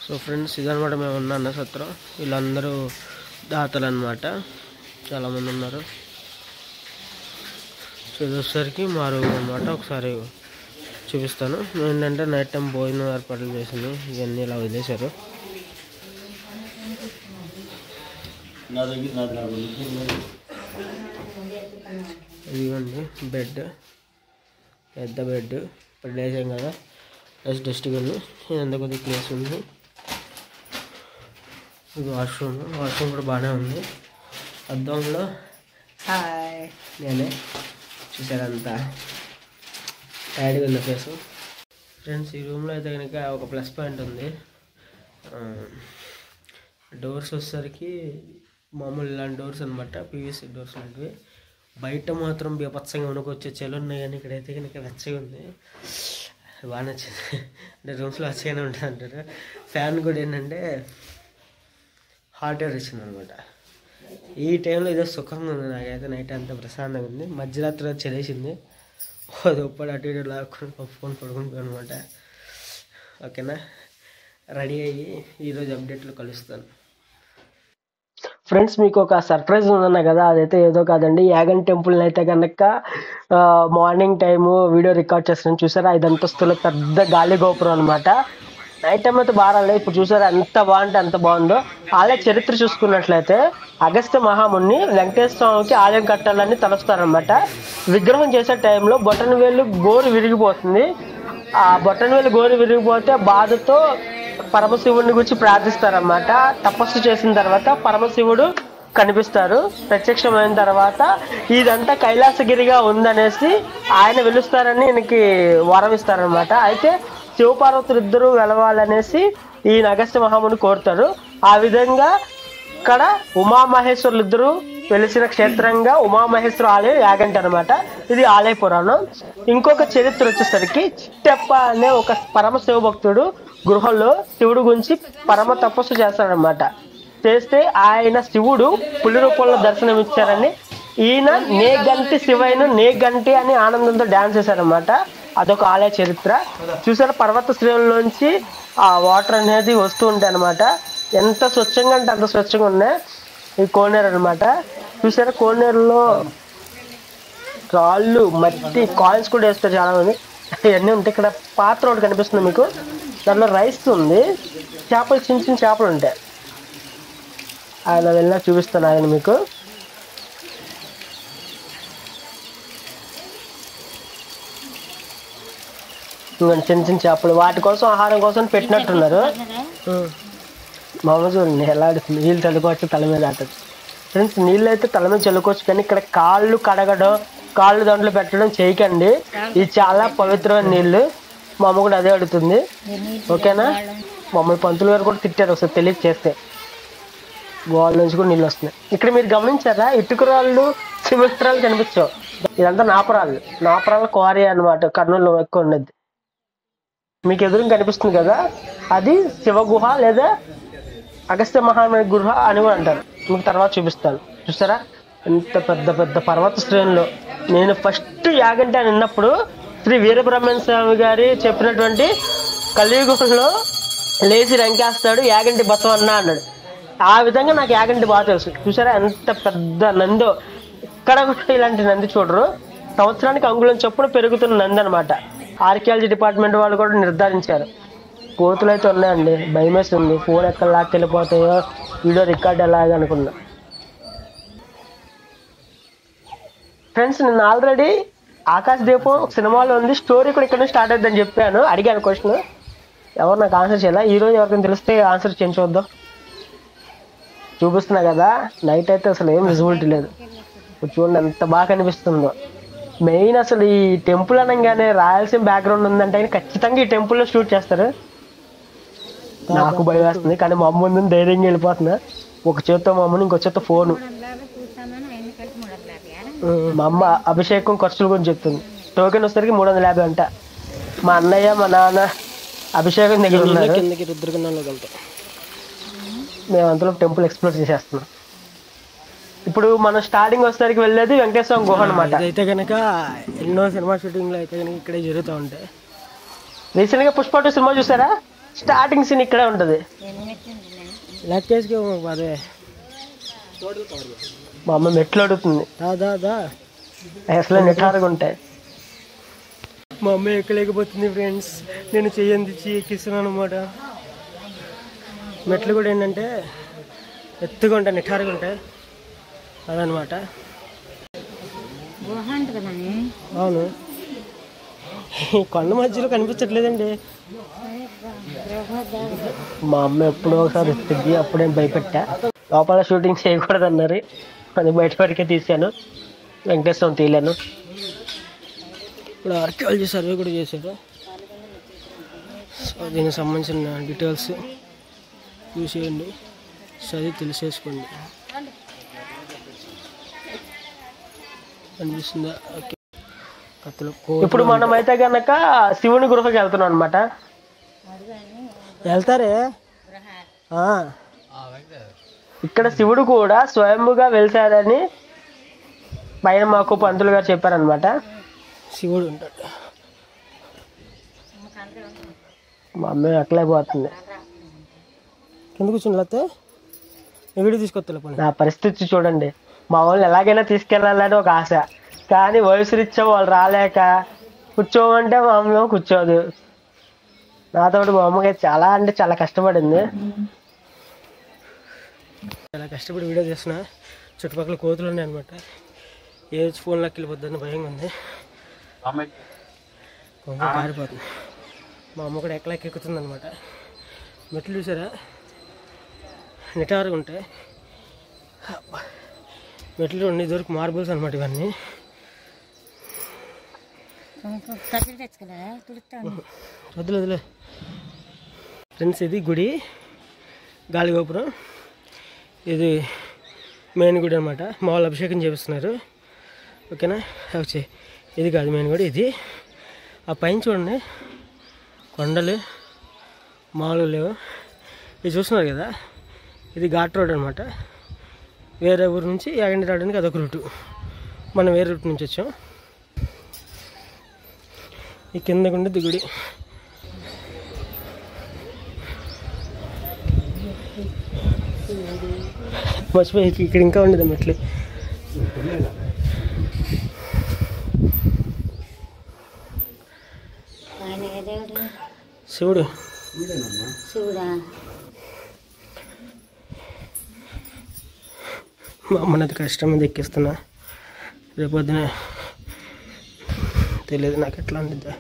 So friends ఇదనమాట మేము ఉన్న అన్న సత్రం. వీళ్ళందరూ దాతలు అనమాట, చాలామంది ఉన్నారు. సో ఇది వచ్చేసరికి మా రూమ్ అనమాట. ఒకసారి చూపిస్తాను. ఏంటంటే నైట్ టైం భోజనం ఏర్పాట్లు చేసింది, ఇవన్నీ ఇలా వదిలేశారు. ఇదిగోండి బెడ్, పెద్ద బెడ్. ఇప్పుడు లేచాం కదా, డస్ట్బిన్ ఇదంతా కొద్దిగా ప్లేస్ ఉంది. ఇది వాష్రూమ్ కూడా బాగానే ఉంది. అద్దంలో హాయ్ నేనే చూసారంతా టైర్డ్గా ఉంది ఫేస్. ఫ్రెండ్స్ ఈ రూమ్లో అయితే కనుక ఒక ప్లస్ పాయింట్ ఉంది. డోర్స్ వచ్చేసరికి మామూలు ఇలాంటి డోర్స్ అనమాట, పీవీసీ డోర్స్ లాంటివి. బయట మాత్రం బీభత్సంగా వణుకొచ్చే చలి ఉన్నాయి, కానీ ఇక్కడైతే కనుక వెచ్చగా ఉంది. బాగా నచ్చింది. అంటే రూమ్స్లో వెచ్చగానే ఉంటుంది అంటారు. ఫ్యాన్ కూడా ఏంటంటే హాట్ ఎయిర్ ఇచ్చింది అనమాట. ఈ టైంలో ఏదో సుఖంగా ఉంది నాకైతే. నైట్ అంతా ప్రశాంతంగా ఉంది. మధ్యరాత్రి చలేసింది, అది ఒప్పటి అటు ఇటు లాక్కుని ఫోన్ పడుకుంటాను అనమాట. ఓకేనా, రెడీ అయ్యి ఈరోజు అప్డేట్లో కలుస్తాను. ఫ్రెండ్స్ మీకు ఒక సర్ప్రైజ్ ఉందన్నా కదా, అదైతే ఏదో కాదండి. యాగంటి టెంపుల్ని అయితే కనుక మార్నింగ్ టైము వీడియో రికార్డ్ చేస్తున్నాను. చూసారా, 5 అంతస్తుల పెద్ద గాలి గోపురం అనమాట. నైట్ టైం అయితే బాగా రాలేదు. ఇప్పుడు చూసారా ఎంత బాగుంటే అంత బాగుందో. ఆలయ చరిత్ర చూసుకున్నట్లయితే అగస్త్య మహాముని వెంకటేశ్వర స్వామికి ఆలయం కట్టాలని తలుస్తారనమాట. విగ్రహం చేసే టైంలో బొటనవేలు గోరు విరిగిపోతుంది. ఆ బొటనవేలు గోరు విరిగిపోతే బాధతో పరమశివుడిని గురించి ప్రార్థిస్తారన్నమాట. తపస్సు చేసిన తర్వాత పరమశివుడు కనిపిస్తారు. ప్రత్యక్షమైన తర్వాత ఇదంతా కైలాసగిరిగా ఉందనేసి ఆయన వెలుస్తారని ఈయనకి వరం ఇస్తారనమాట. అయితే శివపార్వతులు ఇద్దరు వెలవాలనేసి ఈ అగస్త్య మహాముని కోరుతారు. ఆ విధంగా ఇక్కడ ఉమామహేశ్వరులు ఇద్దరు వెలిసిన క్షేత్రంగా ఉమామహేశ్వర ఆలయం యాగంటి అనమాట. ఇది ఆలయ పురాణం. ఇంకొక చరిత్ర వచ్చేసరికి చిట్టెప్ప అనే ఒక పరమ శివ భక్తుడు గృహంలో శివుడు గురించి పరమ తపస్సు చేస్తాడనమాట. చేస్తే ఆయన శివుడు పులి రూపంలో దర్శనం ఇచ్చారని ఈయన నేగంటి శివైన నేగంటి అని ఆనందంతో డాన్స్ చేశారనమాట. అదొక ఆలయ చరిత్ర. చూసారా, పర్వత శ్రేణుల్లోంచి ఆ వాటర్ అనేది వస్తూ ఉంటాయి అనమాట. ఎంత స్వచ్ఛంగా అంటే అంత స్వచ్ఛంగా ఉన్నాయి. ఈ కోనేరు అనమాట. చూసారా, కోనేరులో రాళ్ళు మట్టి కాయిన్స్ కూడా వేస్తారు చాలా మంది. ఇవన్నీ ఉంటాయి. ఇక్కడ పాత్ర ఒకటి కనిపిస్తుంది మీకు, దాంట్లో రైస్ ఉంది, చేపలు చిన్న చిన్న చేపలు ఉంటాయి. ఆయన వెళ్ళినా చూపిస్తాను ఆయన మీకు. ఇంకొంచెం చిన్న చిన్న చేపలు వాటి కోసం ఆహారం కోసం పెట్టినట్టున్నారు. మా అమ్మ చూడండి ఎలా ఆడుతుంది. నీళ్ళు చల్లుకోవచ్చు, తల మీద ఆటచ్చు. ఫ్రెండ్స్ నీళ్ళు అయితే తల మీద చల్లుకోవచ్చు, కానీ ఇక్కడ కాళ్ళు కడగడం, కాళ్ళు దాంట్లో పెట్టడం చేయకండి. ఇది చాలా పవిత్రమైన నీళ్ళు. మా అమ్మ కూడా అదే అడుగుతుంది. ఓకేనా, మమ్మల్ని పంతులు గారు కూడా తిట్టారు ఒకసారి తెలియక చేస్తే. గోడ నుంచి కూడా నీళ్ళు వస్తున్నాయి. ఇక్కడ మీరు గమనించారా, ఇటుక రాళ్ళు సిమెంట్ రాళ్ళు కనిపించవు. ఇదంతా నాపరాళ్ళ క్వారీ అనమాట. కర్నూలులో ఎక్కువ ఉన్నది. మీకు ఎదురు కనిపిస్తుంది కదా, అది శివగుహ లేదా అగస్త్య మహాముని గుహ అని కూడా అంటారు. మీకు తర్వాత చూపిస్తాను. చూసారా ఎంత పెద్ద పెద్ద పర్వత శ్రేణులు. నేను ఫస్ట్ యాగంటి అని విన్నప్పుడు శ్రీ వీరబ్రహ్మణ్య స్వామి గారి చెప్పినటువంటి కలియుగంలో లేచి రంకేస్తాడు యాగంటి బసవన్న అన్నాడు. ఆ విధంగా నాకు యాగంటి బాగా తెలుసు. చూసారా ఎంత పెద్ద నందో. ఇక్కడ కూడా ఇలాంటి నంది చూడరు. సంవత్సరానికి అంగుళం చొప్పున పెరుగుతున్న నంది అనమాట. ఆర్కియాలజీ డిపార్ట్మెంట్ వాళ్ళు కూడా నిర్ధారించారు. కోతులు అయితే ఉన్నాయండి, భయమేస్తుంది. ఫోన్ ఎక్కడ లాక్కెళ్ళిపోతాయో, వీడియో రికార్డ్ ఎలాగ అనుకున్నా. ఫ్రెండ్స్ నేను ఆల్రెడీ ఆకాశ దీపం సినిమాలో ఉంది, స్టోరీ కూడా ఇక్కడ నుంచి స్టార్ట్ అవుతుందని చెప్పాను. అడిగాను క్వశ్చన్, ఎవరు నాకు ఆన్సర్ చేయాలి. ఈరోజు ఎవరికైనా తెలిస్తే ఆన్సర్ చేయించి చూద్దాం. చూపిస్తున్నా కదా, నైట్ అయితే అసలు ఏం విజిబిలిటీ లేదు. చూడండి ఎంత బాగా కనిపిస్తుందో. మెయిన్ అసలు ఈ టెంపుల్ అనగానే రాయలసీమ బ్యాక్గ్రౌండ్ ఉందంటే ఖచ్చితంగా ఈ టెంపుల్లో షూట్ చేస్తారు. నాకు భయం వేస్తుంది, కానీ మా అమ్మ ముందు ధైర్యంగా వెళ్ళిపోతున్నా. ఒక చేత్తో మా అమ్మని, ఇంకో చేత్తో ఫోను. మా అమ్మ అభిషేకం ఖర్చుల గురించి చెప్తుంది. టోకెన్ వచ్చేసరికి 350 అంట. మా అన్నయ్య మా నాన్న అభిషేకం దగ్గర ఉన్నారు. మేము అంతలో టెంపుల్ ఎక్స్ప్లోర్ చేసేస్తున్నాం. ఇప్పుడు మనం స్టార్టింగ్ వచ్చేసరికి వెళ్ళేది వెంకటేశ్వర గుహ అనమాట. అయితే కనుక ఎన్నో సినిమా షూటింగ్లు అయితే కనుక ఇక్కడే జరుగుతూ ఉంటాయి. రీసెంట్గా పుష్ప 2 సినిమా చూసారా? స్టార్టింగ్ సీన్ ఇక్కడే ఉంటుంది. లెక్కేసుకో అదే మా అమ్మ మెట్లు అడుగుతుంది. దాదా అసలు నిటారుగా ఉంటాయి. మా అమ్మ ఎక్కలేకపోతుంది ఫ్రెండ్స్. నేను చెయ్యందిచ్చి ఎక్కిస్తున్నాను అనమాట. మెట్లు కూడా ఏంటంటే ఎత్తుగా ఉంటాయి, నిటారుగా ఉంటాయి అదనమాట. అవును, కొండ మధ్యలో కనిపించట్లేదండి. మా అమ్మ ఎప్పుడో ఒకసారి ఎత్తింది, అప్పుడేం భయపెట్టా. లోపల షూటింగ్ చేయకూడదు అన్నారు, అది బయట వరకే తీసాను. వెంకటేశ్వరం తీయలేను. ఇప్పుడు ఆర్కియాలజీ సర్వే కూడా చేశారు. సో దీనికి సంబంధించిన డీటెయిల్స్ చూసేయండి, చదివి తెలిసేసుకోండి. అనిపిస్తుందా? ఓకే. ఇప్పుడు మనం అయితే కనుక శివుని గృహకి వెళ్తున్నాం అనమాట. వెళ్తారే ఇక్కడ శివుడు కూడా స్వయంభుగా వెలిసాడని పైన మాకు పంతులు గారు చెప్పారనమాట. శివుడు ఉంటాడు. మా అమ్మాయి అక్కలే పోతుంది. కింద కూర్చుని లేకపోతే వీడియో తీసుకొస్తా. నా పరిస్థితి చూడండి. మా వాళ్ళని ఎలాగైనా తీసుకెళ్ళాలని ఒక ఆశ, కానీ వయసు రీత్యా వాళ్ళు రాలేక కూర్చోమంటే మా అమ్మ కూర్చోదు. నాతో మా అమ్మకి చాలా అంటే చాలా కష్టపడింది. చాలా కష్టపడి వీడియో చేస్తున్నా. చుట్టుపక్కల కోతులు ఉన్నాయి అనమాట. ఏ ఫోన్లోకి వెళ్ళిపోద్దని భయంగా ఉంది. కొంచెం కారిపోతుంది. మా అమ్మ కూడా ఎక్కలేక ఎక్కుతుంది అనమాట. మెట్లు చూసారా, నిటారుగా ఉంటాయి మెట్లు. ఉండి ఇదివరకు మార్బుల్స్ అనమాట ఇవన్నీ. వదిలే ఫ్రెండ్స్, ఇది గుడి గాలిగోపురం. ఇది మెయిన్ గుడి అనమాట. మామూలు అభిషేకం చేపిస్తున్నారు. ఓకేనా? వచ్చి ఇది కాదు మెయిన్ గుడి, ఇది. ఆ పైన చూడండి కొండలు మామూలు లేవు. ఇది చూస్తున్నారు కదా, ఇది ఘాట్ రోడ్ అనమాట. వేరే ఊరు నుంచి యాగంటి రావడానికి అదొక రూటు. మనం వేరే రూట్ నుంచి వచ్చాం. ఈ కిందకు ఉండేది గుడి. మర్చిపోయి ఇక్కడ ఇంకా ఉండేది మెట్లు. శివుడు. మా అమ్మనది కష్టం మీద ఎక్కిస్తున్నా. రేపొద్దున తెలియదు నాకు ఎట్లా ఉండిద్దా.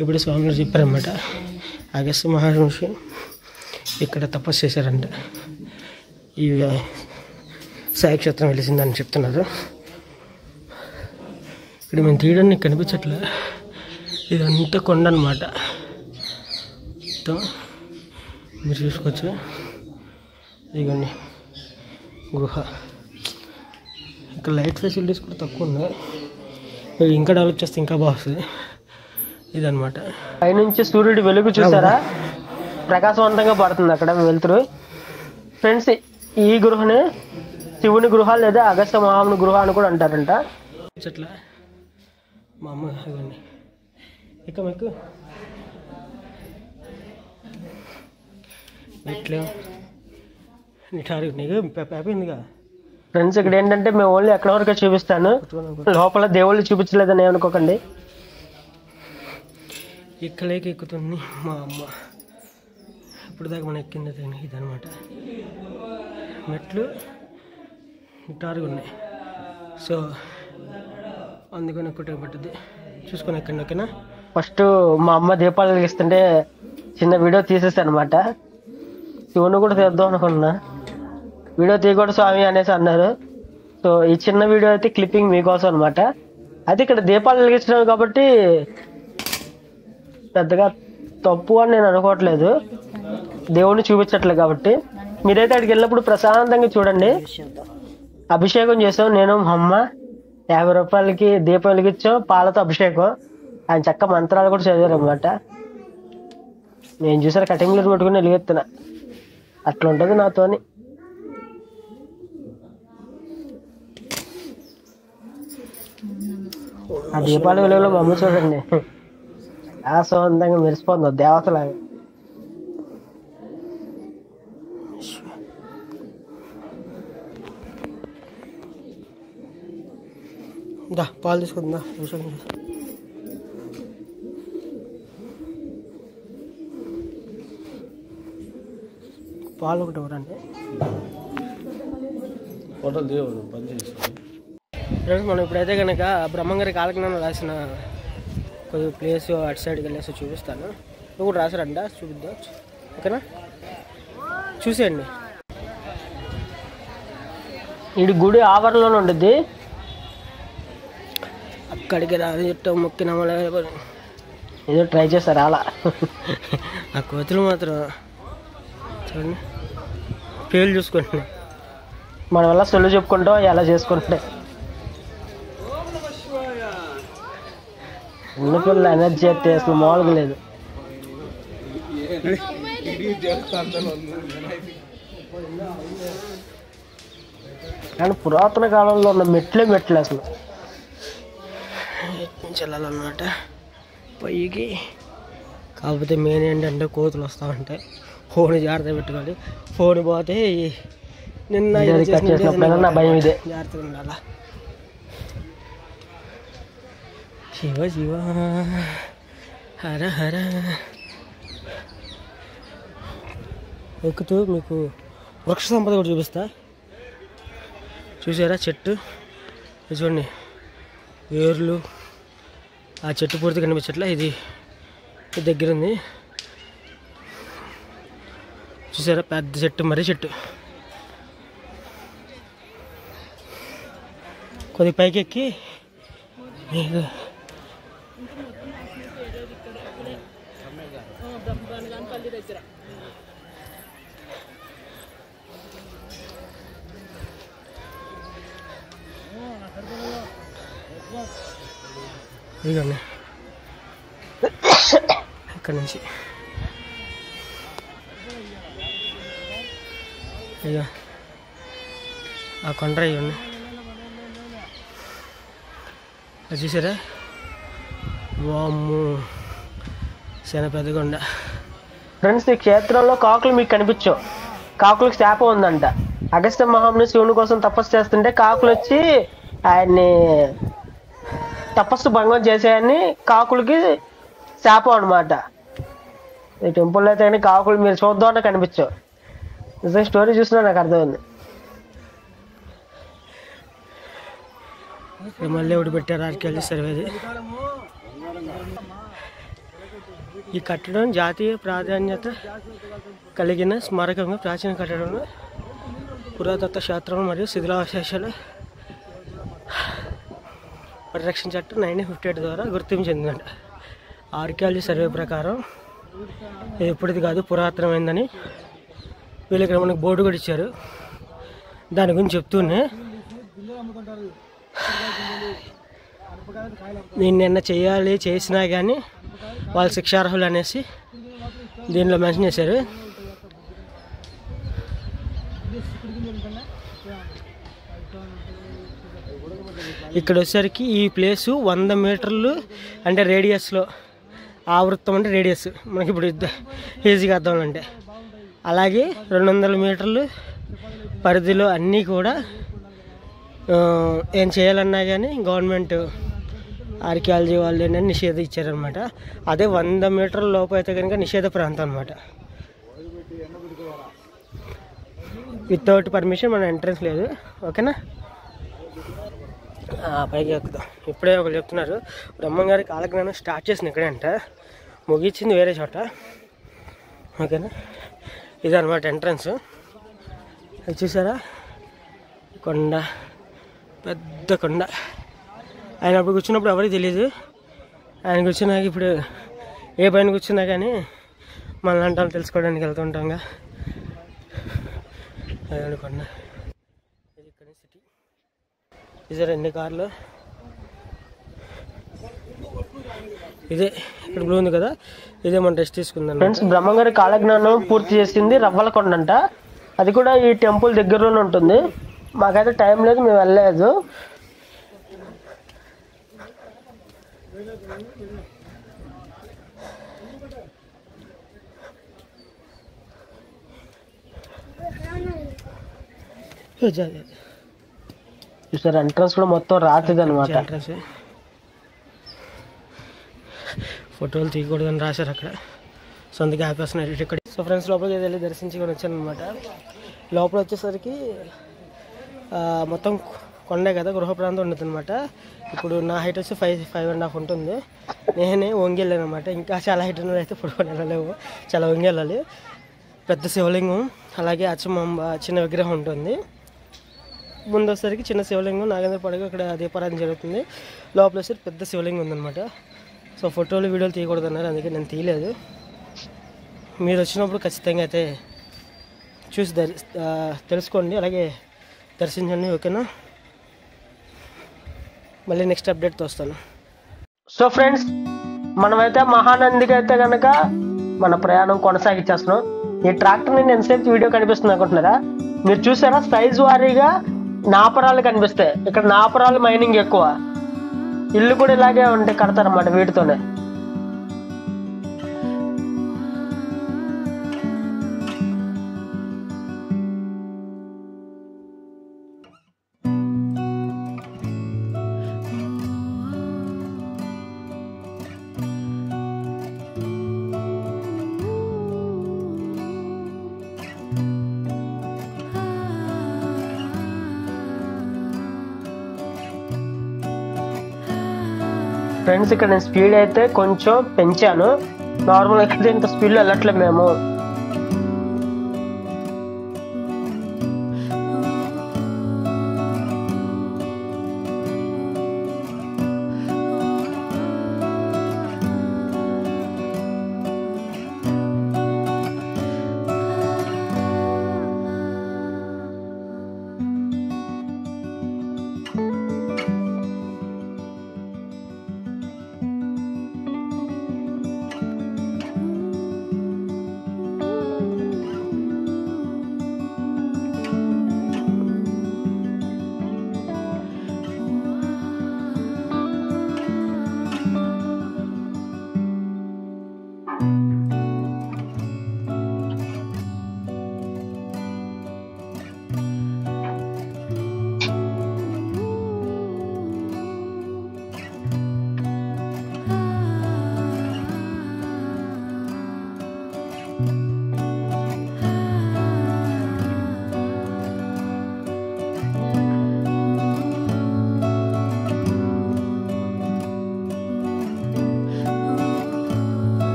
ఇప్పుడు స్వామి చెప్పారన్నమాట, అగస్త్య మహర్షి ఇక్కడ తపస్సు చేశారంట. ఈ సాయక్షేత్రం వెలిసిందని చెప్తున్నారు. ఇక్కడ మేము తీయడానికి కనిపించట్లే. ఇదంతా కొండ అనమాట. మీరు చూసుకోవచ్చు. ఇవన్నీ గృహ. ఇక్కడ లైట్ ఫెసిలిటీస్ కూడా తక్కువ ఉన్నాయి. ఇంకా డెవలప్ చేస్తే ఇంకా బాగుంటుంది. ఇదనమాట. పైనుంచి సూర్యుడి వెలుగు చూసారా, ప్రకాశవంతంగా పడుతుంది అక్కడ వెళ్తురు. ఫ్రెండ్స్, ఈ గృహని శివుని గృహ లేదా అగస్త్య మహాముని గృహ అని కూడా అంటారంట. చెట్ల మా అమ్మ ఇవన్నీ ఇక మీకు ఇట్లా నిటారు నీకు పేపయిందిగా. ఫ్రెండ్స్, ఇక్కడ ఏంటంటే మేము ఓన్లీ ఎక్కడ వరకే చూపిస్తాను, లోపల దేవుళ్ళు చూపించలేదని ఏమనుకోకండి. ఇక్కలేకి ఎక్కుతుంది మా అమ్మ. ఇప్పుడు దాకా మనం ఎక్కింది ఇదనమాట. మెట్లు నిటారుగా ఉన్నాయి. సో అందుకని ఎక్కువ టైం పట్టుద్ది. చూసుకొని ఎక్కండి. ఓకేనా? ఫస్ట్ మా అమ్మ దీపాలు వెలిగిస్తుంటే చిన్న వీడియో తీసేస్తాను అనమాట. శివుని కూడా తీద్దాం అనుకున్నా, వీడియో తీయకూడదు స్వామి అనేసి అన్నారు. సో ఈ చిన్న వీడియో అయితే క్లిప్పింగ్ మీకోసం అనమాట. అయితే ఇక్కడ దీపాలు వెలిగించడం కాబట్టి పెద్దగా తప్పు అని నేను అనుకోవట్లేదు, దేవుణ్ణి చూపించట్లేదు కాబట్టి. మీరైతే అక్కడికి వెళ్ళినప్పుడు ప్రశాంతంగా చూడండి. అభిషేకం చేసాం నేను మా అమ్మ. 50 రూపాయలకి దీపం వెలిగించాం, పాలతో అభిషేకం. ఆయన చక్క మంత్రాలు కూడా చదివారు అనమాట. నేను చూసారు కటింగ్లు పెట్టుకుని వెలిగెత్తున్నా. అట్లా ఉంటుంది నాతోని. ఆ దీపాల వెలుగులో మా అమ్మ చూడండి. సొంతంగా మెరిసిపోతుంది దేవతలాగా. పాలు తీసుకుందా పాలు ఒకటి ఇవ్వరండి. ఫ్రెండ్స్ మనం ఇప్పుడైతే కనుక బ్రహ్మంగారి కాలజ్ఞానం రాసిన కొద్ది ప్లేస్ అటు సైడ్కి వెళ్ళేసి చూపిస్తాను. నువ్వు కూడా రాసారంట, చూపిద్దాం ఓకేనా, చూసేయండి. ఇది గుడి ఆవరణలోనే ఉంటుంది. అక్కడికి రాజు మొక్కిన ఏదో ట్రై చేస్తారు అలా. ఆ కోతులు మాత్రం చూడండి పేర్లు చూసుకోండి. మనం వల్ల సొల్లు చెప్పుకుంటాం ఎలా చేసుకుంటే ఉన్న పిల్లల ఎనర్జీ అయితే అసలు మామూలుగా లేదు. కానీ పురాతన కాలంలో ఉన్న మెట్లే అసలు వెళ్ళాలన్నమాట పైకి. కాకపోతే మెయిన్ ఏంటంటే కోతులు వస్తూ ఉంటాయి, ఫోన్ జాగ్రత్త పెట్టుకోవాలి. ఫోన్ పోతే నిన్న నా భయం ఇదే, జాగ్రత్తగా ఉండాలా. శివ శివ హర హర. ఎక్కుతూ మీకు వృక్ష సంపద కూడా చూపిస్తా. చూసారా చెట్టు చూడండి, వేర్లు ఆ చెట్టు పూర్తి కనిపించట్లే. ఇది దగ్గర ఉంది చూసారా, పెద్ద చెట్టు, మర్రి చెట్టు. కొద్దిగా పైకి ఎక్కి మీకు ఇదిగోండి ఇక్కడ నుంచి ఇక ఆ కొండ ఇవ్వండి, అది చూసారా, వామ్ము చాలా పెద్ద కొండ. ఫ్రెండ్స్ ఈ క్షేత్రంలో కాకులు మీకు కనిపించవు. కాకులకు శాపం ఉందంట. అగస్త్య మహాముని శివుని కోసం తపస్సు చేస్తుంటే కాకులు వచ్చి ఆయన్ని తపస్సు భంగం చేసేయని కాకులకి శాపం అనమాట. ఈ టెంపుల్లో అయితే కానీ కాకులు మీరు చూద్దామంటే కనిపించవు. నిజంగా స్టోరీ చూసినా నాకు అర్థమైంది. మళ్ళీ ఒకటి పెట్టారు ఆర్కియాలజీ సర్వేది. ఈ కట్టడం జాతీయ ప్రాధాన్యత కలిగిన స్మారకంగా ప్రాచీన కట్టడంలో పురాతత్వ శాస్త్రం మరియు శిథిలావశేషాలు పరిరక్షణ చట్టం 1958 ద్వారా గుర్తింపు చెందిందంట. ఆర్కియాలజీ సర్వే ప్రకారం ఇది ఎప్పటిది కాదు, పురాతనమైందని వీళ్ళకి మనకు బోర్డు కూడా ఇచ్చారు. దాని గురించి చెప్తూనే దీన్ని నిన్న చేయాలి, చేసినా కానీ వాళ్ళు శిక్షార్హులు అనేసి దీనిలో మెన్షన్ చేశారు. ఇక్కడ వచ్చేసరికి ఈ ప్లేసు 100 మీటర్లు అంటే రేడియస్లో, ఆవృత్తం అంటే రేడియస్ మనకి ఇప్పుడు ఈజీగా అర్థం అంటే, అలాగే 200 మీటర్లు పరిధిలో అన్నీ కూడా ఏం చేయాలన్నా కానీ గవర్నమెంట్ ఆర్కియాలజీ వాళ్ళు ఏంటంటే నిషేధం ఇచ్చారనమాట. అదే 100 మీటర్ల లోపు అయితే కనుక నిషేధ ప్రాంతం అనమాట. వితౌట్ పర్మిషన్ మన ఎంట్రన్స్ లేదు, ఓకేనా. పైకి ఎక్కుదాం. ఇప్పుడే ఒకరు చెప్తున్నారు బ్రహ్మంగారి కాలజ్ఞానం స్టార్ట్ చేసింది ఇక్కడే అంట, ముగించింది వేరే చోట, ఓకేనా. ఇదన్నమాట ఎంట్రన్స్. అది చూసారా, కొండ, పెద్ద కొండ. ఆయన అప్పుడు కూర్చున్నప్పుడు ఎవరికి తెలియదు. ఆయన కూర్చున్నాక ఇప్పుడు ఏ పైన కూర్చున్నా కానీ మన అంటాలు తెలుసుకోవడానికి వెళ్తుంటాంగా. అదే కొండ. ఇది ఇక్కడ సిటీ. ఇదే 2 కార్లు. ఇదే ఇక్కడ బ్లూ ఉంది కదా, ఇదే మనం టెస్ట్ తీసుకుందాం. ఫ్రెండ్స్ బ్రహ్మంగారి కాలజ్ఞానం పూర్తి చేసింది రవ్వలకొండ అంట. అది కూడా ఈ టెంపుల్ దగ్గరలోనే ఉంటుంది. మాకైతే టైం లేదు, మేము వెళ్ళలేదు. చూసారు ఎంట్రన్స్ కూడా మొత్తం రాతిది అనమాట. ఎంట్రన్స్ ఫోటోలు తీయకూడదని రాశారు అక్కడ. సో అందుకే ఆపేస్తున్నారు ఇక్కడ. సో ఫ్రెండ్స్ లోపలికి వెళ్ళి దర్శించుకొని వచ్చాను అనమాట. లోపల వచ్చేసరికి మొత్తం కొండే కదా, గృహ ప్రాంతం ఉండదు అనమాట. ఇప్పుడు నా హైట్ వచ్చి 5.5.5 ఉంటుంది. నేనే వంగి వెళ్ళాను అనమాట. ఇంకా చాలా హైట్ ఉన్నది అయితే పడుకొని వెళ్ళలేవు, చాలా వంగి వెళ్ళాలి. పెద్ద శివలింగం, అలాగే అచ్చమాంబ చిన్న విగ్రహం ఉంటుంది. ముందు వచ్చేసరికి చిన్న శివలింగం, నాగేంద్ర పడగ ఇక్కడ దీపారాధన జరుగుతుంది. లోపల వచ్చేసరికి పెద్ద శివలింగం ఉందన్నమాట. సో ఫోటోలు వీడియోలు తీయకూడదు అన్నారు, అందుకే నేను తీయలేదు. మీరు వచ్చినప్పుడు ఖచ్చితంగా అయితే చూసి తెలుసుకోండి, అలాగే దర్శించండి. ఓకేనా, మళ్ళీ నెక్స్ట్ అప్డేట్తో వస్తాను. సో ఫ్రెండ్స్, మనమైతే మహానందికి అయితే కనుక మన ప్రయాణం కొనసాగించేస్తున్నాం. ఈ ట్రాక్టర్ నేను ఎంతసేపు వీడియో కనిపిస్తుంది అనుకుంటున్నారా? మీరు చూసారా, సైజు వారీగా నాపరాలు కనిపిస్తాయి. ఇక్కడ నాపరాలు మైనింగ్ ఎక్కువ. ఇల్లు కూడా ఇలాగే ఉంటే కడతారన్నమాట వీటితోనే. ఫ్రెండ్స్, ఇక్కడ నేను స్పీడ్ అయితే కొంచెం పెంచాను. నార్మల్ అయితే ఇంత స్పీడ్లో వెళ్ళట్లేదు మేము.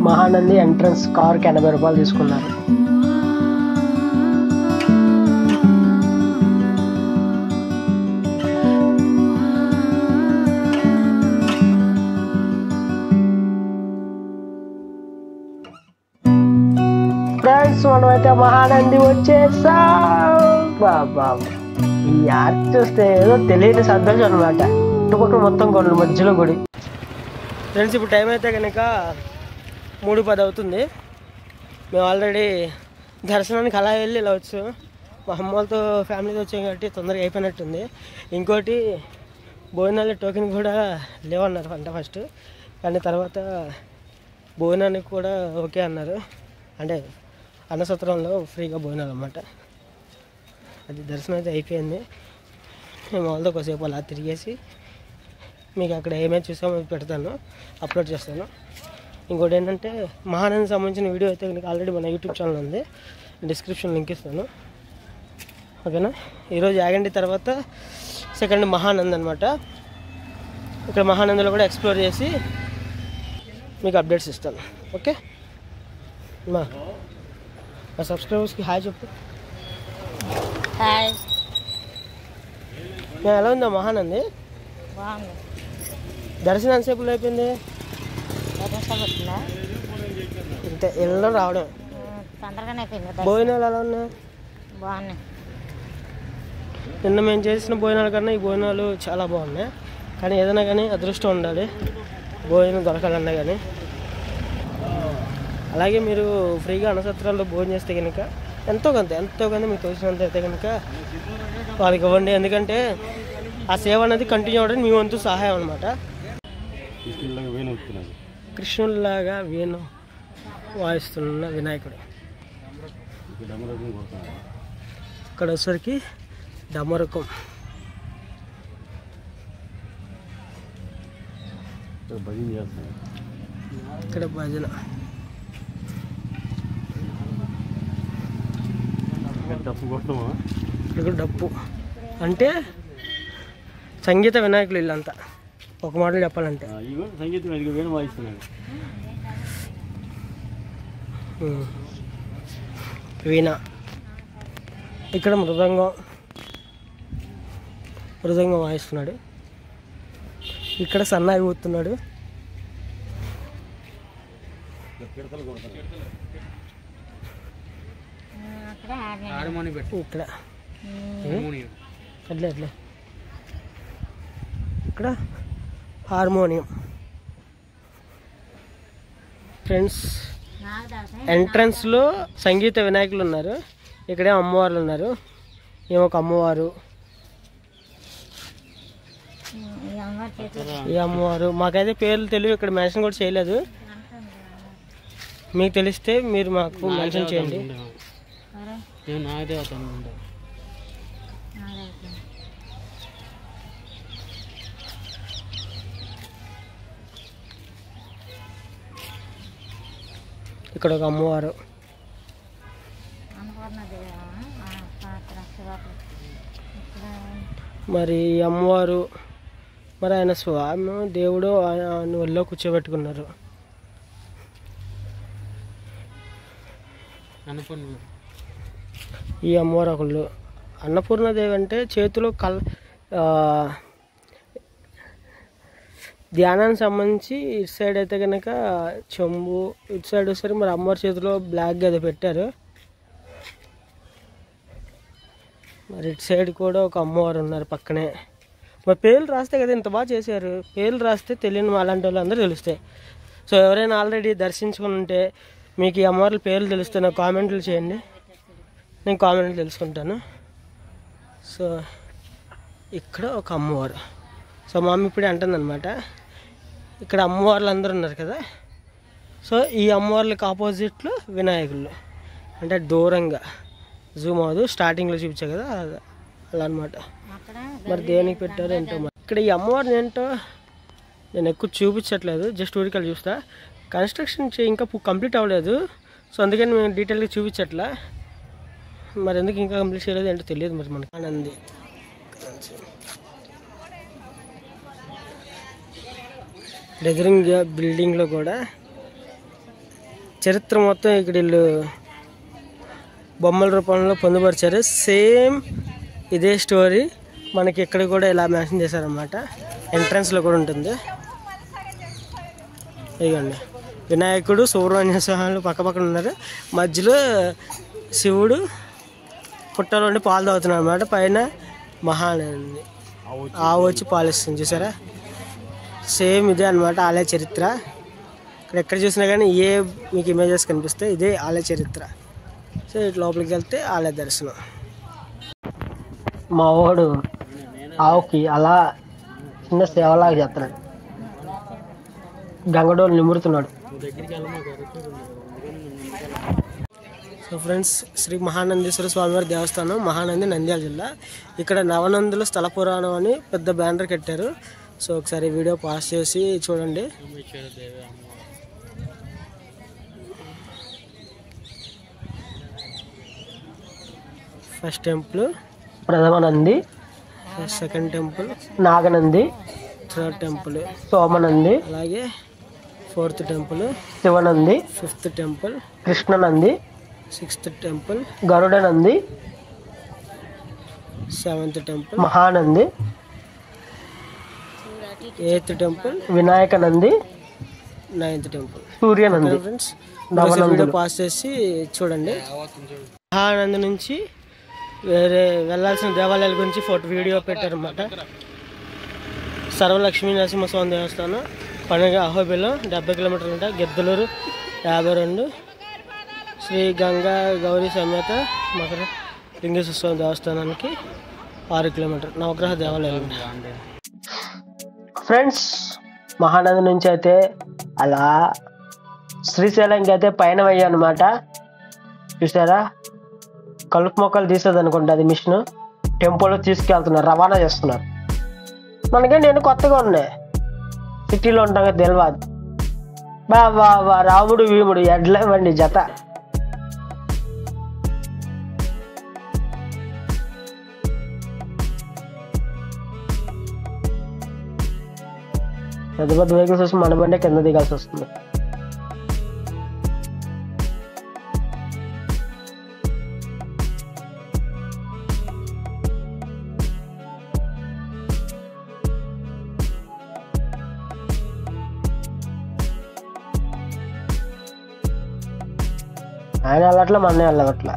మహానంది ఎంట్రన్స్ కార్కి 80 రూపాయలు తీసుకున్నారు. ఫ్రెండ్స్, మనమైతే మహానంది వచ్చేసాం. బాబా, ఈ ఆర్ట్ చూస్తే ఏదో తెలియని సంతోషం అనమాట. చుట్టుపక్కల మొత్తం కొండల మధ్యలో గుడి. ఫ్రెండ్స్, ఇప్పుడు టైం అయితే కనుక 3:10 అవుతుంది. మేము ఆల్రెడీ దర్శనానికి అలా వెళ్ళి ఇలా వచ్చు. మా అమ్మలతో ఫ్యామిలీతో వచ్చాం కాబట్టి తొందరగా అయిపోయినట్టుంది. ఇంకోటి భోజనాలు టోకెన్ కూడా లేవన్నారు అంట ఫస్ట్, కానీ తర్వాత భోజనానికి కూడా ఓకే అన్నారు. అంటే అన్నసత్రంలో ఫ్రీగా భోజనాలు అన్నమాట. అది దర్శనం అయితే అయిపోయింది. మేము వాళ్ళతో కొద్దిసేపు అలా తిరిగేసి మీకు అక్కడ ఏమేమి చూసామో పెడతాను, అప్లోడ్ చేస్తాను. ఇంకోటి ఏంటంటే మహానందికి సంబంధించిన వీడియో అయితే మీకు ఆల్రెడీ మన యూట్యూబ్ ఛానల్ ఉంది, డిస్క్రిప్షన్ లింక్ ఇస్తాను. ఓకేనా, ఈరోజు యాగంటి తర్వాత సెకండ్ మహానంది అనమాట. ఇక్కడ మహానందిలో కూడా ఎక్స్ప్లోర్ చేసి మీకు అప్డేట్స్ ఇస్తాను. ఓకే, మా సబ్స్క్రైబర్స్కి హాయ్ చెప్పు. హాయ్. ఎలా ఉందా మహానంది? బాగుంది. దర్శనం ఎంతసేపులో అయిపోయింది? ఇంతే, వెళ్ళడం రావడం తొందరగానే అయిపోయింది. భోజనాలు ఎలా ఉన్నాయి? బాగున్నాయి. నిన్న మేము చేసిన భోజనాల కన్నా ఈ భోజనాలు చాలా బాగున్నాయి. కానీ ఏదైనా కానీ అదృష్టం ఉండాలి, భోజనం దొరకాలన్నా కానీ. అలాగే మీరు ఫ్రీగా అన్నసత్రాల్లో భోజనం చేస్తే కనుక ఎంతో కొంత మీకు తోచినంత అయితే కనుక వాళ్ళకి ఇవ్వండి. ఎందుకంటే ఆ సేవ అనేది కంటిన్యూ అవ్వడానికి మీ వంతు సహాయం అనమాట. కృష్ణుల్లాగా వేణు వాయిస్తున్న వినాయకుడు. ఇక్కడ వచ్చరికి డమరుకం, ఇక్కడ భజన, ఇక్కడ డప్పు. అంటే సంగీత వినాయకులు వీళ్ళంతా ఒక మాటలు చెప్పాలంటే. వీణ, ఇక్కడ మృదంగం వాయిస్తున్నాడు. ఇక్కడ సన్నాయి ఊతున్నాడు. ఇక్కడ అట్లే ఇక్కడ హార్మోనియం. ఫ్రెండ్స్, ఎంట్రన్స్లో సంగీత వినాయకులు ఉన్నారు, ఇక్కడే అమ్మవార్లు ఉన్నారు. ఏమో ఒక అమ్మవారు, ఈ అమ్మవారు మాకైతే పేర్లు తెలియదు, ఇక్కడ మెన్షన్ కూడా చేయలేదు. మీకు తెలిస్తే మీరు మాకు మెన్షన్ చేయండి. ఇక్కడ ఒక అమ్మవారు, మరి అమ్మవారు, మరి ఆయన స్వామి దేవుడు ఆయన ఒళ్ళో కూర్చోబెట్టుకున్నారు. ఈ అమ్మవారు ఒకళ్ళు. అన్నపూర్ణదేవి అంటే చేతిలో ధ్యానానికి సంబంధించి ఇటు సైడ్ అయితే కనుక చెంబు, ఇటు సైడ్ వస్తారు. మరి అమ్మవారి చేతిలో బ్లాక్గా అది పెట్టారు. మరి ఇటు సైడ్ కూడా ఒక అమ్మవారు ఉన్నారు పక్కనే. మరి పేర్లు రాస్తే కదా ఇంత బాగా చేశారు. పేర్లు రాస్తే తెలియని అలాంటి వాళ్ళు అందరూ తెలుస్తాయి. సో ఎవరైనా ఆల్రెడీ దర్శించుకుని ఉంటే మీకు ఈ అమ్మవార్ల పేర్లు తెలిస్తే నాకు కామెంట్లు చేయండి, నేను కామెంట్లు తెలుసుకుంటాను. సో ఇక్కడ ఒక అమ్మవారు. సో మా అమ్మ ఇప్పుడే అంటుందన్నమాట, ఇక్కడ అమ్మవార్లు అందరూ ఉన్నారు కదా. సో ఈ అమ్మవార్లకు ఆపోజిట్లో వినాయకులు, అంటే దూరంగా జూమ్ అవ్వదు, స్టార్టింగ్లో చూపించా కదా అలా అనమాట. మరి దేనికి పెట్టారు ఏంటో. ఇక్కడ ఈ అమ్మవారిని ఏంటో నేను ఎక్కువ చూపించట్లేదు, జస్ట్ ఊరికలు చూస్తా. కన్స్ట్రక్షన్ ఇంకా కంప్లీట్ అవ్వలేదు, సో అందుకని మేము డీటెయిల్గా చూపించట్లా. మరి ఎందుకు ఇంకా కంప్లీట్ చేయలేదు ఏంటో తెలియదు మరి మనకి. ఆనంది ఎదురుగా బిల్డింగ్లో కూడా చరిత్ర మొత్తం ఇక్కడ వీళ్ళు బొమ్మల రూపంలో పొందుపరిచారు. సేమ్ ఇదే స్టోరీ మనకి ఇక్కడ కూడా ఇలా మెన్షన్ చేశారన్నమాట. ఎంట్రన్స్లో కూడా ఉంటుంది. ఇదిగోండి వినాయకుడు, సుబ్రహ్మణ్య స్వామి పక్కపక్కన ఉన్నారు. మధ్యలో శివుడు పుట్టలో ఉండి పాలు తాగుతున్నాడు అన్నమాట. పైన మహానంది ఆవు వచ్చి పాలిస్తుంది, చూసారా. సేమ్ ఇదే అనమాట ఆలయ చరిత్ర. ఇక్కడ ఎక్కడ చూసినా కానీ మీకు ఇమేజెస్ కనిపిస్తాయి, ఇదే ఆలయ చరిత్ర. సో ఇటు లోపలికి వెళ్తే ఆలయ దర్శనం. మా వాడు ఆవుకి అలా చిన్న సేవలాగా చేస్తున్నాడు, గంగడోలు నిమురుతున్నాడు. సో ఫ్రెండ్స్, శ్రీ మహానందీశ్వర స్వామివారి దేవస్థానం, మహానంది, నంద్యాల జిల్లా. ఇక్కడ నవనందుల స్థల పురాణం అని పెద్ద బ్యానర్ కట్టారు. సో ఒకసారి వీడియో పాస్ చేసి చూడండి. First temple Prathama Nandi, second temple Naganandi, third temple Somanandi, అలాగే fourth temple Shivanandi, fifth temple Krishnanandi, sixth temple Garudanandi, seventh temple Mahanandi, eighth temple Vinayakanandi, ninth temple Suryanandi. Friends video pause చేసి చూడండి. మహానంది నుంచి వేరే వెళ్ళాల్సిన దేవాలయాల గురించి వీడియో పెట్టారన్నమాట. సర్వలక్ష్మీ నరసింహస్వామి దేవస్థానం, పండుగ అహోబిలం 70 కిలోమీటర్లు ఉంటాయి. గిద్దలూరు 52, శ్రీ గంగా గౌరీ సమేత మకర లింగేశ్వర స్వామి దేవస్థానానికి 6 కిలోమీటర్లు. నవగ్రహ దేవాలయాలు. ఫ్రెండ్స్, మహానది నుంచి అయితే అలా శ్రీశైలంకి అయితే పైన అయ్యా అనమాట. చూసారా, కలుపు మొక్కలు తీసేది అనుకుంటా అది మిషన్. టెంపోలో తీసుకెళ్తున్నారు, రవాణా చేస్తున్నారు. మనకే నేను కొత్తగా ఉన్నాయి, సిటీలో ఉంటాం కదా, తెలియదు. బా రాముడు భీముడు ఎడ్లవండి జత. పెద్ద పెద్ద వెహికల్స్ వచ్చి మన బండే కింద దిగాల్సి వస్తుంది. ఆయన వెళ్ళట్లా, మన వెళ్ళవట్లా.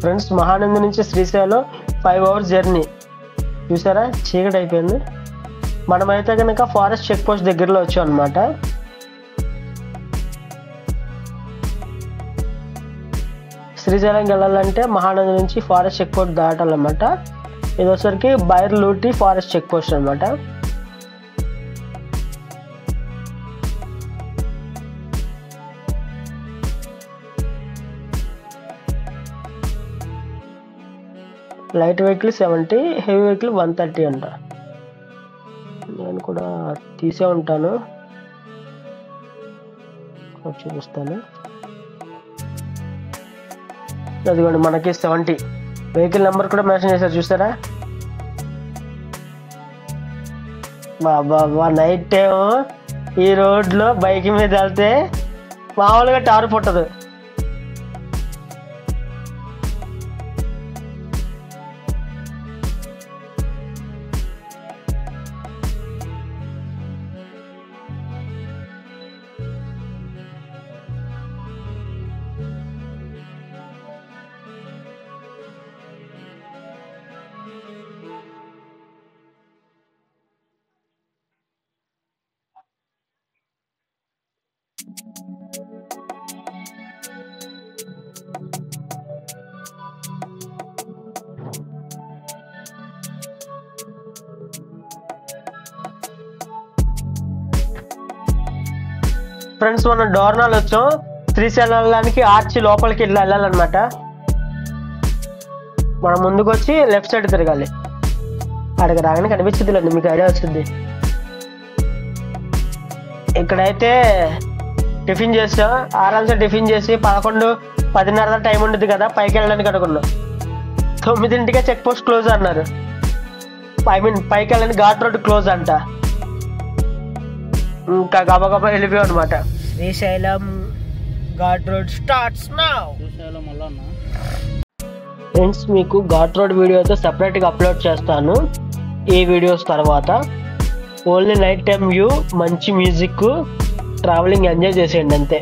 ఫ్రెండ్స్, మహానంది నుంచి శ్రీశైలం 5 hours జర్నీ. చూసారా, చీకటి అయిపోయింది. మనమైతే కనుక ఫారెస్ట్ చెక్ పోస్ట్ దగ్గరలో వచ్చాం అనమాట. శ్రీశైలంకి వెళ్ళాలంటే మహానంది నుంచి ఫారెస్ట్ చెక్ పోస్ట్ దాటాలన్నమాట. ఇది వచ్చరికి బైర్లూటి ఫారెస్ట్ చెక్ పోస్ట్ అనమాట. లైట్ వెహికల్ 70, హెవీ వెహికల్ 130 అంట. నేను కూడా తీసే ఉంటాను, చూపిస్తాను. అదిగోండి, మనకి 70 వెహికల్ నెంబర్ కూడా మెన్షన్ చేశారు. చూసారా, బాబా నైట్ టైం ఈ రోడ్లో బైక్ మీద వెళ్తే మామూలుగా టారు పుట్టదు. ఫ్రెండ్స్, మనం డోర్నాల్ వచ్చాం. శ్రీశైలం వెళ్ళడానికి ఆర్చి లోపలికి ఇట్లా వెళ్ళాలన్నమాట. మనం ముందుకు వచ్చి లెఫ్ట్ సైడ్ తిరగాలి. అక్కడికి రాగానే కనిపించిందిలేండి, మీకు ఐడియా వచ్చింది. ఇక్కడైతే టిఫిన్ చేసాం. ఆరామ్సే టిఫిన్ చేసి 11-10:30 టైం ఉండదు కదా పైకి వెళ్ళడానికి అనుకున్నాం. 9ంటికే చెక్ పోస్ట్ క్లోజ్ అన్నారు. పైకి వెళ్ళడానికి ఘాట్ రోడ్ క్లోజ్ అంట. ఇంకా గబగబా వెళ్ళిపోయాం అనమాట. Srisailam ghat road starts now. Friends, మీకు ఘాట్ రోడ్ వీడియో అయితే సపరేట్గా అప్లోడ్ చేస్తాను ఈ వీడియోస్ తర్వాత. ఓన్లీ నైట్ టైం వ్యూ, మంచి మ్యూజిక్, ట్రావెలింగ్ ఎంజాయ్ చేసేయండి అంతే.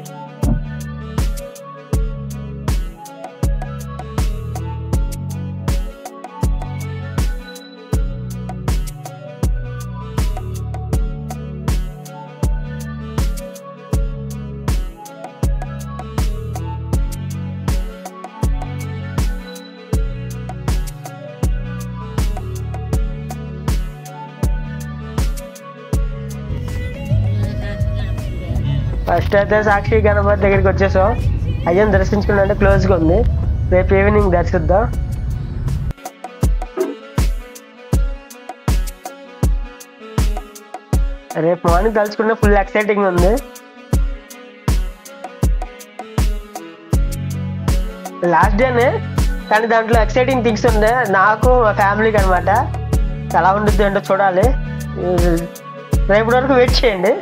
ఫస్ట్ అయితే సాక్షి గణపతి దగ్గరికి వచ్చేసాం. అయ్యని దర్శించుకుంటే క్లోజ్గా ఉంది. రేపు ఈవినింగ్ దర్శిద్దాం. రేపు మార్నింగ్ తలుచుకుంటే ఫుల్ ఎక్సైటింగ్ ఉంది. లాస్ట్ డేనే కానీ దాంట్లో ఎక్సైటింగ్ థింగ్స్ ఉండే నాకు మా ఫ్యామిలీకి అనమాట. ఎలా ఉండిద్ది ఏంటో చూడాలి. రేపటి వరకు వెయిట్ చేయండి.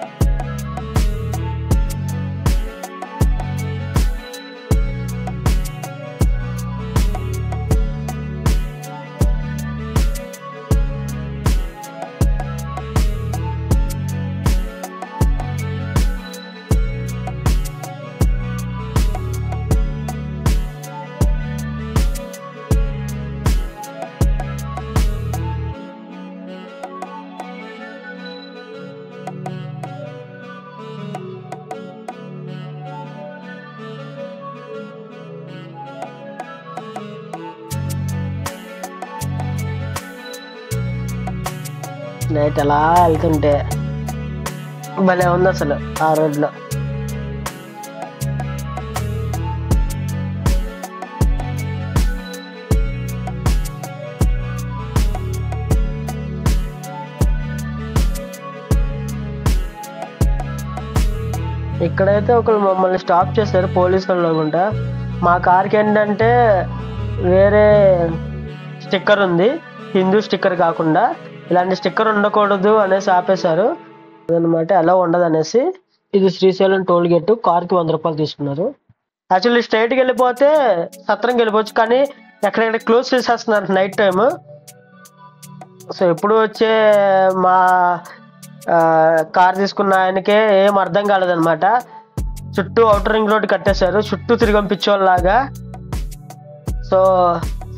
నైట్ అలా వెళ్తుంటే భలే ఉంది అసలు ఆ రోడ్లో. ఇక్కడైతే ఒకళ్ళు మమ్మల్ని స్టాప్ చేశారు పోలీసు వాళ్ళు అనుకుంటా. మా కార్కి ఏంటంటే వేరే స్టిక్కర్ ఉంది, హిందూ స్టిక్కర్ కాకుండా. ఇలాంటి స్టిక్కర్ ఉండకూడదు అనేసి ఆపేశారు అనమాట, ఎలా ఉండదు అనేసి. ఇది శ్రీశైలం టోల్ గేట్. కార్కి 100 రూపాయలు తీసుకున్నారు. యాక్చువల్లీ స్ట్రైట్కి వెళ్ళిపోతే సత్రంకి వెళ్ళిపోవచ్చు, కానీ ఎక్కడెక్కడ క్లోజ్ చేసేస్తున్నారు నైట్ టైమ్. సో ఎప్పుడు వచ్చే మా కార్ తీసుకున్న ఆయనకే ఏం అర్థం కాలేదన్నమాట. చుట్టూ అవుటర్ రింగ్ రోడ్ కట్టేశారు, చుట్టూ తిరిగి పిచ్చోళ్ళలాగా. సో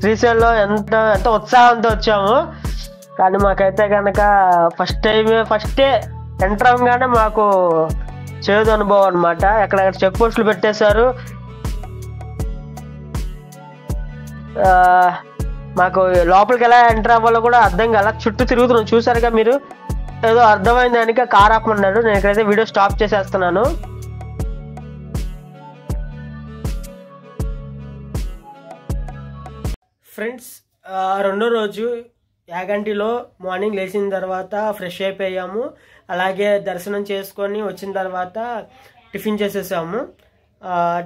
శ్రీశైలంలో ఎంత ఉత్సాహంతో వచ్చాము, కానీ మాకైతే కనుక ఫస్టే ఎంటర్ అవ్వగానే మాకు చేదు అనుభవం అనమాట. ఎక్కడెక్కడ చెక్ పోస్టులు పెట్టేశారు. మాకు లోపలికి ఎలా ఎంటర్ అవ్వాలో కూడా అర్థం కాల. చుట్టూ తిరుగుతున్నాం, చూసారుగా మీరు. ఏదో అర్థమైంది దానికి కార్ ఆపమన్నాడు. నేను ఇక్కడైతే వీడియో స్టాప్ చేసేస్తున్నాను. ఫ్రెండ్స్, రెండో రోజు యాగంటిలో మార్నింగ్ లేచిన తర్వాత ఫ్రెష్ అయిపోయాము. అలాగే దర్శనం చేసుకొని వచ్చిన తర్వాత టిఫిన్ చేసేసాము.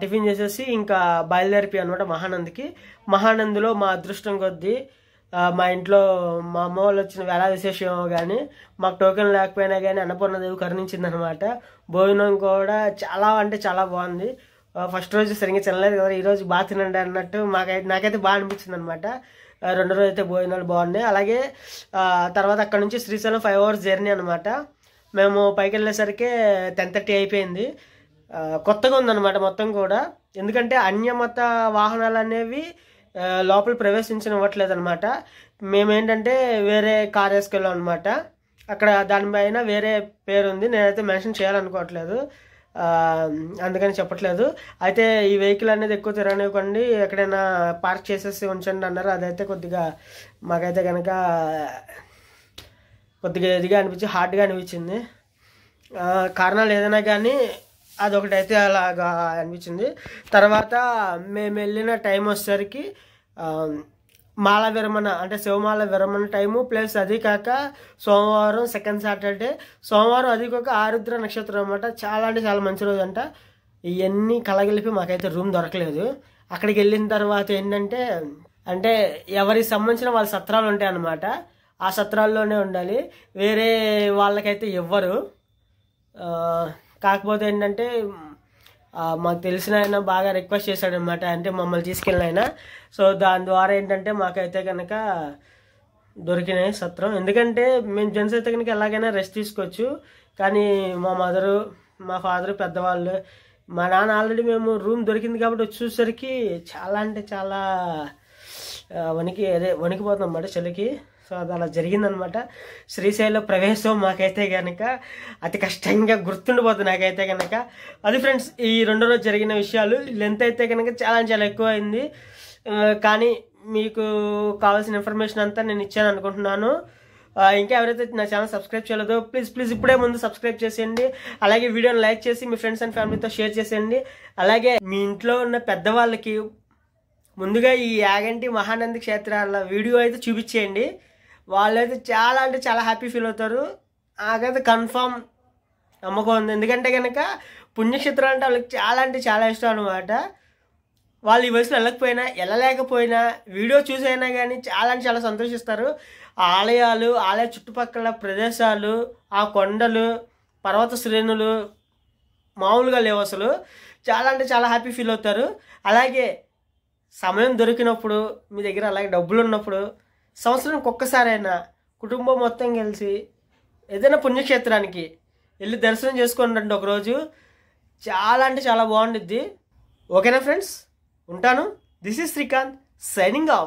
టిఫిన్ చేసేసి ఇంకా బయలుదేరిపోయాం అనమాట మహానందిలో మా అదృష్టం కొద్దీ మా ఇంట్లో మా అమ్మ వాళ్ళు వచ్చిన వేళ విశేషమో కానీ మాకు టోకెన్ లేకపోయినా కానీ అన్నపూర్ణదేవి కరుణించింది అనమాట. భోజనం కూడా చాలా అంటే చాలా బాగుంది. ఫస్ట్ రోజు సరిగ్గా తినలేదు కదా, ఈరోజు బాగా తినండి అన్నట్టు నాకైతే బాగా అనిపించింది అనమాట. రెండో రోజు అయితే భోజనాలు బాగున్నాయి. అలాగే తర్వాత అక్కడ నుంచి శ్రీశైలం 5 hours జర్నీ అనమాట. మేము పైకి వెళ్ళేసరికి 10:30 అయిపోయింది. కొత్తగా ఉందన్నమాట మొత్తం కూడా. ఎందుకంటే అన్యమత వాహనాలు అనేవి లోపల ప్రవేశించనివ్వట్లేదు అనమాట. మేమేంటంటే వేరే కార్ వేసుకెళ్ళాం అనమాట. అక్కడ దానిపైన వేరే పేరు ఉంది, నేనైతే మెన్షన్ చేయాలనుకోవట్లేదు, అందుకని చెప్పట్లేదు. అయితే ఈ వెహికల్ అనేది ఎక్కువ తిరగనివ్వకండి, ఎక్కడైనా పార్క్ చేసేసి ఉంచండి అన్నారు. అదైతే మాకైతే కనుక కొద్దిగా ఇదిగా అనిపించి హార్డ్గా అనిపించింది. కారణాలు ఏదైనా కానీ అదొకటైతే అలాగా అనిపించింది. తర్వాత మేము వెళ్ళిన టైం వచ్చేసరికి మాల విరమణ అంటే శివమాల విరమణ టైము, ప్లస్ అది కాక సోమవారం సెకండ్ సాటర్డే. సోమవారం అది కాక ఆరుద్ర నక్షత్రం అనమాట. చాలా అంటే చాలా మంచి రోజు అంట. ఇవన్నీ కలగలిపి మాకైతే రూమ్ దొరకలేదు. అక్కడికి వెళ్ళిన తర్వాత ఏంటంటే ఎవరికి సంబంధించిన వాళ్ళ సత్రాలు ఉంటాయి అన్నమాట. ఆ సత్రాల్లోనే ఉండాలి, వేరే వాళ్ళకైతే ఇవ్వరు. కాకపోతే ఏంటంటే మాకు తెలిసిన ఆయన బాగా రిక్వెస్ట్ చేశాడనమాట, అంటే మమ్మల్ని తీసుకెళ్ళిన ఆయన. సో దాని ద్వారా ఏంటంటే మాకైతే కనుక దొరికినాయి సత్రం. ఎందుకంటే మేము జెంట్స్ అయితే కనుక ఎలాగైనా రెస్ట్ తీసుకోవచ్చు, కానీ మా మదరు, మా ఫాదరు, పెద్దవాళ్ళు, మా నాన్న ఆల్రెడీ మేము రూమ్ దొరికింది కాబట్టి వచ్చేసరికి చాలా అంటే చాలా వణికిపోతాం అన్నమాట చలికి. సో అది అలా జరిగిందనమాట. శ్రీశైలం ప్రవేశం మాకైతే కనుక అతి కష్టంగా గుర్తుండిపోతుంది నాకైతే కనుక. అది ఫ్రెండ్స్ ఈ రెండో రోజు జరిగిన విషయాలు. లెంత్ అయితే కనుక చాలా చాలా ఎక్కువ అయింది, కానీ మీకు కావాల్సిన ఇన్ఫర్మేషన్ అంతా నేను ఇచ్చాను అనుకుంటున్నాను. ఇంకా ఎవరైతే నా ఛానల్ సబ్స్క్రైబ్ చేయలేదో ప్లీజ్ ఇప్పుడే ముందు సబ్స్క్రైబ్ చేసేయండి. అలాగే వీడియోని లైక్ చేసి మీ ఫ్రెండ్స్ అండ్ ఫ్యామిలీతో షేర్ చేసేయండి. అలాగే మీ ఇంట్లో ఉన్న పెద్దవాళ్ళకి ముందుగా ఈ యాగంటి మహానంది క్షేత్రాల వీడియో అయితే చూపించేయండి. వాళ్ళైతే చాలా అంటే చాలా హ్యాపీ ఫీల్ అవుతారు. నాకైతే కన్ఫామ్ నమ్మకం ఉంది. ఎందుకంటే కనుక పుణ్యక్షేత్రాలు అంటే వాళ్ళకి చాలా అంటే చాలా ఇష్టం అనమాట. వాళ్ళు ఈ వయసులో వెళ్ళలేకపోయినా వీడియో చూసైనా కానీ చాలా అంటే చాలా సంతోషిస్తారు. ఆలయాలు, ఆలయ చుట్టుపక్కల ప్రదేశాలు, ఆ కొండలు, పర్వత శ్రేణులు మామూలుగా లేవు అసలు. చాలా అంటే చాలా హ్యాపీ ఫీల్ అవుతారు. అలాగే సమయం దొరికినప్పుడు మీ దగ్గర అలాగే డబ్బులు ఉన్నప్పుడు సంవత్సరానికి ఒక్కసారైనా కుటుంబం మొత్తం కలిసి ఏదైనా పుణ్యక్షేత్రానికి వెళ్ళి దర్శనం చేసుకొని రండి ఒకరోజు. చాలా అంటే చాలా బాగుండిద్ది. ఓకేనా ఫ్రెండ్స్, ఉంటాను. This is Srikanth signing off.